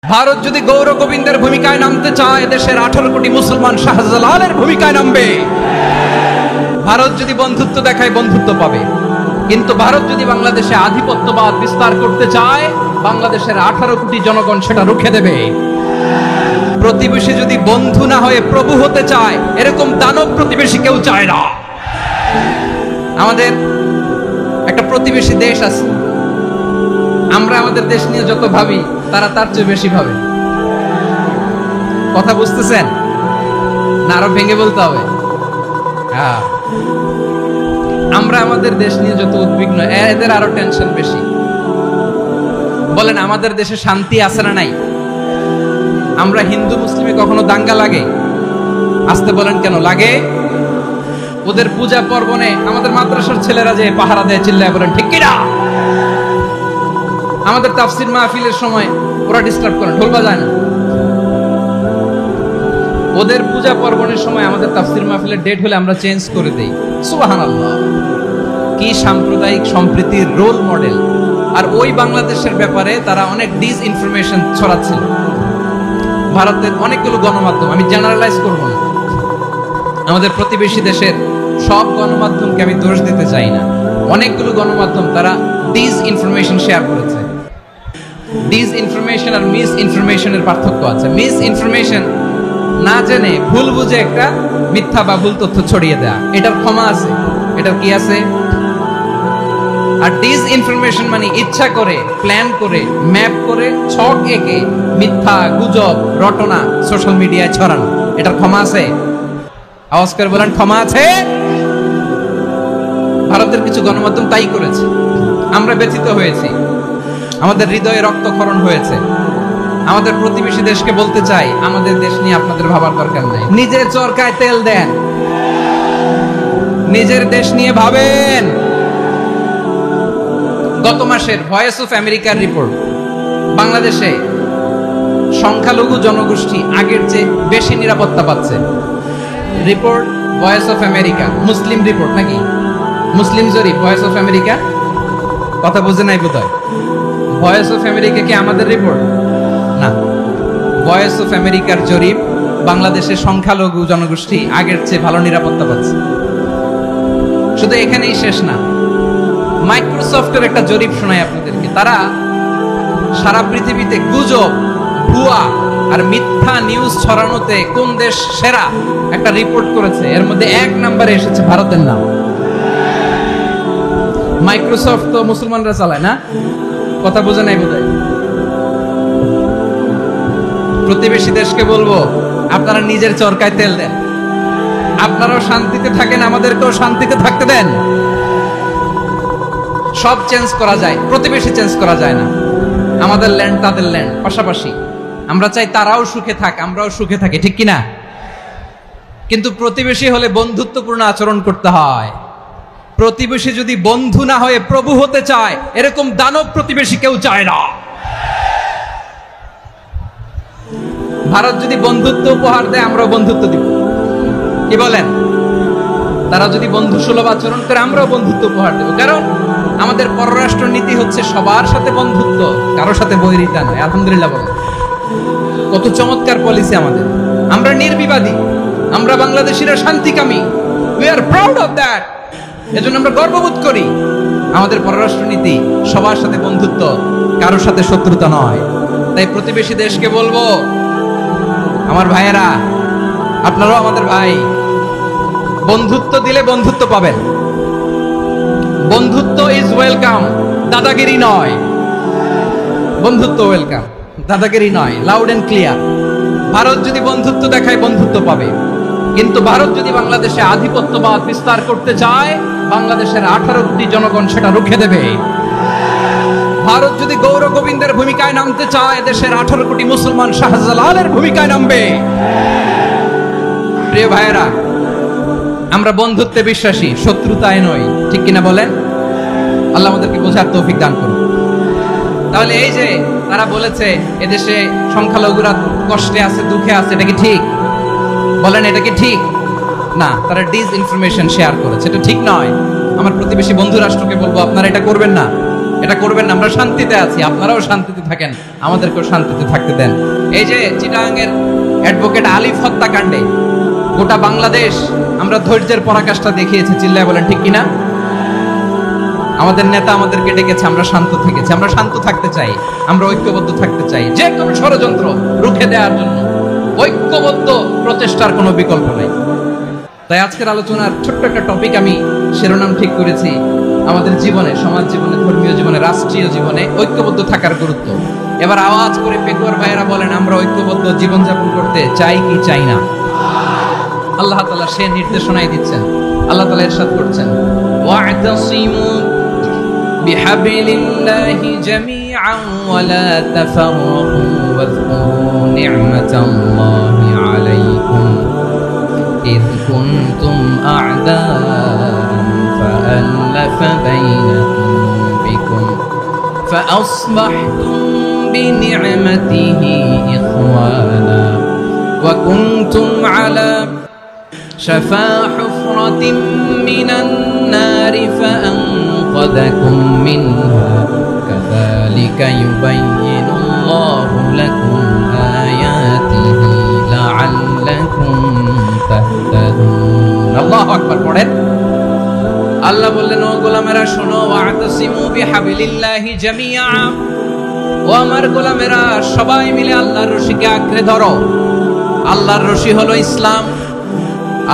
ভারত যদি গৌর গোবিন্দের ভূমিকায় নামতে চায়, দেশের 18 কোটি মুসলমান শাহজালালের ভূমিকায় নামবে। ভারত যদি বন্ধুত্ব দেখায়, বন্ধুত্ব পাবে। কিন্তু ভারত যদি বাংলাদেশে আধিপত্যবাদ বিস্তার করতে চায়, বাংলাদেশের 18 কোটি জনগণ সেটা রুখে দেবে। প্রতিবেশী যদি বন্ধু না হয়ে প্রভু হতে চায়, এরকম দানব প্রতিবেশী কেউ চায় না। আমাদের একটা প্রতিবেশী দেশ আছে, আমরা আমাদের দেশ নিয়ে যত ভাবি, তারা তার চেয়ে বেশি ভাবে। কথা বুঝতেছেন না? আরো ভেঙে বলতে হবে। হ্যাঁ, আমরা আমাদের দেশ নিয়ে যত উদ্বিগ্ন, এদের আরো টেনশন বেশি। বলেন, আমাদের দেশে শান্তি আছে না নাই? আমরা হিন্দু মুসলিমে কখনো দাঙ্গা লাগে? আসতে বলেন, কেন লাগে? ওদের পূজা পার্বণে আমাদের মাদ্রাসার ছেলেরা যে পাহারা দেয়, চিল্লায় বলেন ঠিক কিনা? আমাদের তাফসির মাহফিলের সময় ওরা ডিস্টার্ব করে, ঢোল বাজায় না। ওদের পূজা পার্বণের সময় আমাদের তাফসির মাহফিলের ডেট হলে আমরা চেঞ্জ করে দেই। সুবহানাল্লাহ, কি সাম্প্রদায়িক সম্প্রীতির রোল মডেল। আর ওই বাংলাদেশের ব্যাপারে তারা অনেক ডিসইনফরমেশন ছড়াচ্ছিল। ভারতের অনেকগুলো গণমাধ্যম, আমি জেনারেলাইজ করব না, আমাদের প্রতিবেশী দেশের সব গণমাধ্যমকে আমি দোষ দিতে চাই না। অনেকগুলো গণমাধ্যম তারা ডিসইনফরমেশন শেয়ার করেছে। ডিসইনফরমেশন আর মিস ইনফরমেশনের পার্থক্য আছে। মিস ইনফরমেশন না জেনে ভুল বুঝে একটা মিথ্যা বা ভুল তথ্য ছড়িয়ে দেয়া, এটার ক্ষমা আছে, এটার কি আছে। আর ডিসইনফরমেশন মানে ইচ্ছা করে, প্ল্যান করে, ম্যাপ করে, ছক এঁকে মিথ্যা, গুজব, রটনা সোশ্যাল মিডিয়ায় ছড়ানো, এটার ক্ষমা আছে? আওয়াজ করে বলেন, ক্ষমা আছে? ভারতের কিছু গণমাধ্যম তাই করেছে। আমরা ব্যথিত হয়েছি, আমাদের হৃদয়ে রক্তক্ষরণ হয়েছে। আমাদের প্রতিবেশী দেশকে বলতে চাই, আমাদের দেশ নিয়ে আপনাদের ভাবার দরকার নাই। নিজের চরকায় তেল দেন, নিজের দেশ নিয়ে ভাবেন। গত মাসের ভয়েস অফ আমেরিকার রিপোর্ট, বাংলাদেশে সংখ্যালঘু জনগোষ্ঠী আগের চেয়ে বেশি নিরাপত্তা পাচ্ছে। Report voice of America, Muslim report নাকি? মুসলিম জরিপ, ভয়েস অফ আমেরিকা। কথা বুঝে নাই বোধহয়। ভয়েস অফ আমেরিকা কি আমাদের রিপোর্ট? না, ভয়েস অফ আমেরিকার জরিপ, বাংলাদেশের সংখ্যালঘু জনগোষ্ঠী আগের চেয়ে ভালো নিরাপত্তা পাচ্ছে। শুধু এখানেই শেষ না, মাইক্রোসফটের একটা জরিপ শোনায় আপনাদেরকে। তারা সারা পৃথিবীতে গুজব, ভুয়া আর মিথ্যা নিউজ ছড়ানোতে কোন দেশ সেরা একটা রিপোর্ট করেছে। এর মধ্যে 1 নম্বরে এসেছে ভারতের নাম। মাইক্রোসফট তো মুসলমানরা চালায় না? কথা বোঝে নাই বোধহয়। প্রতিবেশী দেশকে বলবো, আপনারা নিজের চরকায় তেল দেন, আপনারাও শান্তিতে থাকেন, আমাদেরকেও শান্তিতে থাকতে দেন। সব চেঞ্জ করা যায়, প্রতিবেশী চেঞ্জ করা যায় না। আমাদের ল্যান্ড তাদের ল্যান্ড, পাশাপাশি। আমরা চাই তারাও সুখে থাক, আমরাও সুখে থাকি, ঠিক কিনা? কিন্তু প্রতিবেশী হলে বন্ধুত্বপূর্ণ আচরণ করতে হয়। প্রতিবেশী যদি বন্ধু না হয়ে প্রভু হতে চায়, এরকম দানব প্রতিবেশী কেউ চায় না। ভারত যদি বন্ধুত্ব উপহার দেয়, আমরাও বন্ধুত্ব দিব। কি বলেন? তারা যদি বন্ধু সুলভ আচরণ করে, আমরাও বন্ধুত্ব উপহার দেব। কারণ আমাদের পররাষ্ট্র নীতি হচ্ছে সবার সাথে বন্ধুত্ব, কারোর সাথে বৈরিতা নয়। আলহামদুলিল্লাহ বলেন, কত চমৎকার পলিসি আমাদের। আমরা নির্বিবাদী, আমরা বাংলাদেশিরা শান্তিকামী। We are proud of that. এজন্য আমরা গর্ববোধ করি। আমাদের পররাষ্ট্র নীতি সবার সাথে বন্ধুত্ব, কারোর সাথে শত্রুতা নয়। তাই প্রতিবেশী দেশকে বলবো, আমার ভাইয়েরা, আপনারাও আমাদের ভাই। বন্ধুত্ব দিলে বন্ধুত্ব পাবেন। বন্ধুত্ব ইজ ওয়েলকাম, দাদাগিরি নয়। বন্ধুত্ব ওয়েলকাম, দাদাগিরি নয়। Loud and clear. ভারত যদি বন্ধুত্ব দেখায়, বন্ধুত্ব পাবে। কিন্তু ভারত যদি বাংলাদেশে আধিপত্যবাদ বিস্তার করতে চায়, বাংলাদেশের 18 কোটি জনগণ সেটা রুখে দেবে। ভারত যদি গৌর গোবিন্দের ভূমিকায় নামতে চায়, দেশের 18 কোটি মুসলমান শাহজালালের ভূমিকায় নামবে। প্রিয় ভাইয়েরা, আমরা বন্ধুত্বে বিশ্বাসী, শত্রুতায় নই, ঠিক কিনা বলেন? আল্লাহ আমাদেরকে বোঝার তৌফিক দান করুন। তাহলে এই যে তারা বলেছে এদেশে সংখ্যালঘুরা কষ্টে আছে, দুঃখে আছে, এটা কি ঠিক? বলেন, এটা কি ঠিক? না, তারা ডিসইনফরমেশন শেয়ার করেছে, এটা ঠিক নয়। আমার প্রতিবেশী বন্ধু রাষ্ট্রকে বলবো, আপনারা এটা করবেন না। এটা করবেন না। আমরা শান্তিতে আছি, আপনারাও শান্তিতে থাকেন, আমাদেরকেও শান্তিতে থাকতে দেন। এই যে চিটাগাংয়ের অ্যাডভোকেট আলিফ হত্যাকাণ্ডে গোটা বাংলাদেশ আমরা ধৈর্যের পরাকাষ্ঠা দেখিয়েছি, চিল্লায় বলেন ঠিক কিনা? আমাদের নেতা আমাদেরকে ডেকেছে, আমরা শান্ত থেকেছি। আমরা শান্ত থাকতে চাই, আমরা ঐক্যবদ্ধ থাকতে চাই। যে কোনো ষড়যন্ত্র রুখে দেওয়ার জন্য ঐক্যবদ্ধ প্রচেষ্টার কোনো বিকল্প নেই। তাই আজকের আলোচনার ছোট্ট একটা টপিক আমি শিরোনাম ঠিক করেছি, আমাদের জীবনে, সমাজ জীবনে, ধর্মীয় জীবনে, রাষ্ট্রীয় জীবনে ঐক্যবদ্ধ থাকার গুরুত্ব। এবার আওয়াজ করে পেকুয়ার ভাইয়েরা বলেন, আমরা ঐক্যবদ্ধ জীবনযাপন করতে চাই কি চাই না? আল্লাহ তাআলা সে নির্দেশনাই দিচ্ছেন। আল্লাহ তাআলা ইরশাদ করছেন, ওয়া'তাসিমু বিহাবলিল্লাহি জামিআন ওয়া লা তাফাররাকু ওয়াযকুরু নি'মাতাল্লাহি আলাইকুম إذ كنتم أعداء فألف بين قلوبكم فأصبحتم بنعمته إخوانا وكنتم على شفا حفرة من النار فأنقذكم منها كذلك يبين الله لكم آياته لعلكم تهتدون الله أكبر পড়েন। আল্লাহ বললেন, ও গোলামেরা শোনো, ওয়া'তাসিমু বিহাবলিল্লাহি জামিআ, ও আমার গোলামেরা সবাই মিলে আল্লাহর রশিকে আঁকড়ে ধরো। আল্লাহর রশি হলো ইসলাম,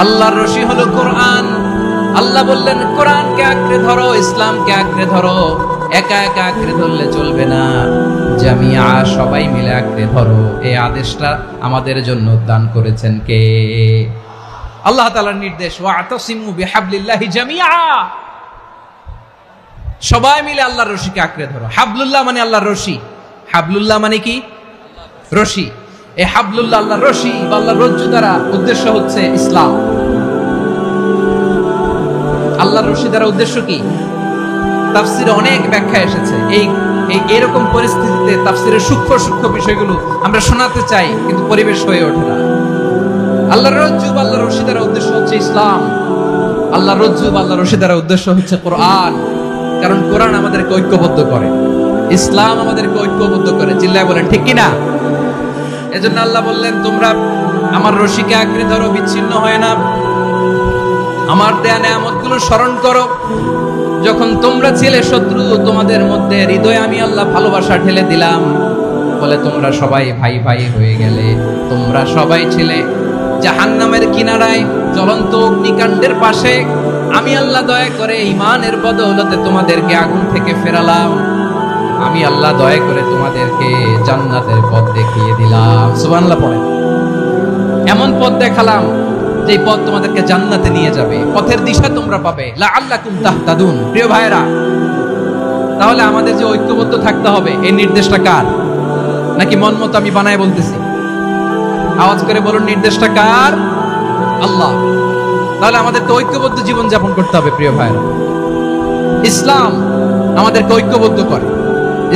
আল্লাহর রশি হলো কোরআন। আল্লাহ বললেন কোরআনকে আঁকড়ে ধরো, ইসলামকে আঁকড়ে ধরো। একা একা আঁকড়ে ধরলে চলবে না, জামিআ সবাই মিলে আঁকড়ে ধরো। এই আদেশটা আমাদের জন্য দান করেছেন কে? আল্লাহ তাআলার নির্দেশ, ওয়া'তাসিমু বিহাবলিল্লাহি জামিআ, সবাই মিলে আল্লাহর রশিকে আঁকড়ে ধরো। হাবলুল্লাহ মানে আল্লাহর রশি। হাবলুল্লাহ মানে কি? রশি। এই হাবলুল্লাহ আল্লাহর রশি বা আল্লাহর রজ্জু দ্বারা উদ্দেশ্য হচ্ছে ইসলাম। আল্লাহর রশি দ্বারা উদ্দেশ্য কি? তাফসিরে অনেক ব্যাখ্যা এসেছে। এই এরকম পরিস্থিতিতে তাফসিরের সূক্ষ্ম সূক্ষ্ম বিষয়গুলো আমরা শোনাতে চাই, কিন্তু পরিবেশ হয়ে ওঠে না। আল্লাহর রজ্জু বা আল্লাহর রশি দ্বারা উদ্দেশ্য হচ্ছে ইসলাম। আল্লাহর রজ্জু বা আল্লাহর রশি দ্বারা উদ্দেশ্য হচ্ছে কোরআন। কারণ কোরআন আমাদেরকে ঐক্যবদ্ধ করে, ইসলাম আমাদেরকে ঐক্যবদ্ধ করে। চিল্লায় বলেন ঠিক কিনা? এজন্য আল্লাহ বললেন, তোমরা আমার রশিকে আঁকড়ে ধরো, বিচ্ছিন্ন হয় না। আমার দেয়া নেয়ামতগুলো স্মরণ করো। যখন তোমরা ছিলে শত্রু, তোমাদের মধ্যে হৃদয়ে আমি আল্লাহ ভালোবাসা ঢেলে দিলাম, বলে তোমরা সবাই ভাই ভাই হয়ে গেলে। তোমরা সবাই ছিলে জাহান্নামের কিনারায়, জ্বলন্ত অগ্নিকাণ্ডের পাশে। আমি আল্লাহ দয়া করে ঈমানের বদৌলতে তোমাদেরকে আগুন থেকে ফেরালাম। আমি আল্লাহ দয়া করে তোমাদেরকে জান্নাতের পথ দেখিয়ে দিলাম। সুবহানাল্লাহ পড়েন। এমন পথ দেখালাম যে পথ তোমাদেরকে জান্নাতে নিয়ে যাবে, পথের দিশা তোমরা পাবে। লাআল্লাকুম তাহতাদুন। প্রিয় ভাইরা, তাহলে আমাদের যে ঐক্যবদ্ধ থাকতে হবে, এই নির্দেশটা কার? নাকি মন মতো আমি বানায় বলতেছি? আওয়াজ করে বলুন, নির্দেশটা কার? আল্লাহ। তাহলে আমাদের তো ঐক্যবদ্ধ জীবন যাপন করতে হবে। প্রিয় ভাইরা, ইসলাম আমাদেরকে ঐক্যবদ্ধ করে।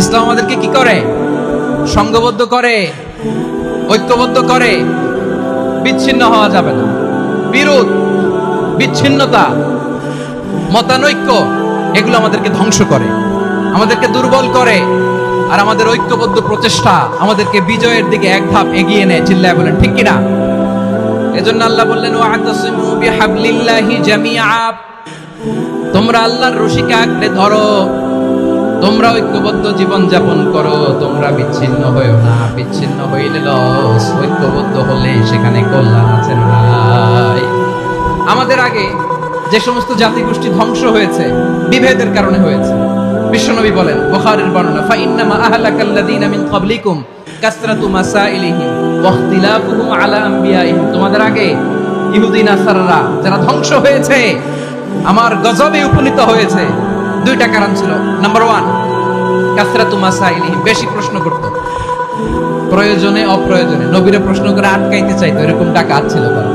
ইসলাম আমাদেরকে কি করে? সংঘবদ্ধ করে, ঐক্যবদ্ধ করে। বিচ্ছিন্ন হওয়া যাবে না। বিরোধ, বিচ্ছিন্নতা, মতানৈক্য, এগুলো আমাদেরকে ধ্বংস করে, আমাদেরকে দুর্বল করে। আর আমাদের ঐক্যবদ্ধ প্রচেষ্টা আমাদেরকে বিজয়ের দিকে এক ধাপ এগিয়ে নেয়। চিল্লায় বলেন ঠিক কিনা? এজন্য আল্লাহ বললেন, ওয়া'তাসিমু বিহাবলিল্লাহি জামিআ, তোমরা আল্লাহর রশিকে আঁকড়ে ধরো, তোমরা ঐক্যবদ্ধ জীবন যাপন করো, তোমরা বিচ্ছিন্ন হইও না। বিচ্ছিন্ন হইলে লস, ঐক্যবদ্ধ হলে সেখানে কল্যাণ আছে নাই। আমাদের আগে যে সমস্ত জাতিগোষ্ঠী ধ্বংস হয়েছে, বিভেদের কারণে হয়েছে। বিশ্বনবী বলেন, বুখারীর বর্ণনা, ফাইন্নামা আহলাকাল্লাযীনা মিন ক্বাবলিকুম কাসরাতু মাসাইলিহিম ওয়া ইখতিলাফুহুম আলা আমবিয়াইহিম। তোমাদের আগে ইহুদি নাসারারা যারা ধ্বংস হয়েছে, আমার গজবে উপনীত হয়েছে, দুইটা কারণ ছিল। নাম্বার 1, কাসরাতু মাসাইলিহিম, বেশি প্রশ্ন করত, প্রয়োজনে অপ্রয়োজনে নবীরে প্রশ্ন করে আটকাইতে চাইতো, এরকম ডাকাত ছিল তারা।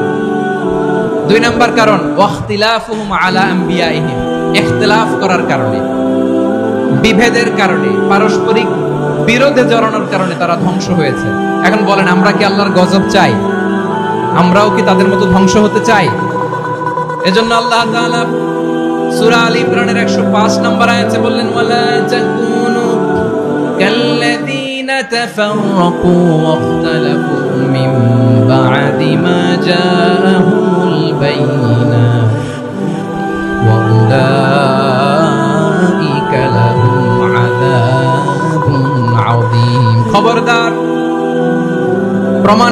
2 নাম্বার কারণ, ওয়া ইখতিলাফুহুম আলা আমবিয়াইহিম, ইখতিলাফ করার কারণে, বিভেদের কারণে, পারস্পরিক বিরোধে জড়ানোর কারণে তারা ধ্বংস হয়েছে। এখন বলেন, আমরা কি আল্লাহর গজব চাই? আমরাও কি তাদের মতো ধ্বংস হতে চাই? এজন্য আল্লাহ তাআলা সূরা আলী ইমরানের 105 নম্বর আয়াতে বললেন ওয়ালা তাকুনু কাল্লাযীনা তাফাররাকু ওয়াখতালাফু মিন বা'দি মা জাআহুমুল বাইয়িনাত ওয়া উলাইকা লাহুম আযাবুন আযীম। খবরদার, প্রমাণ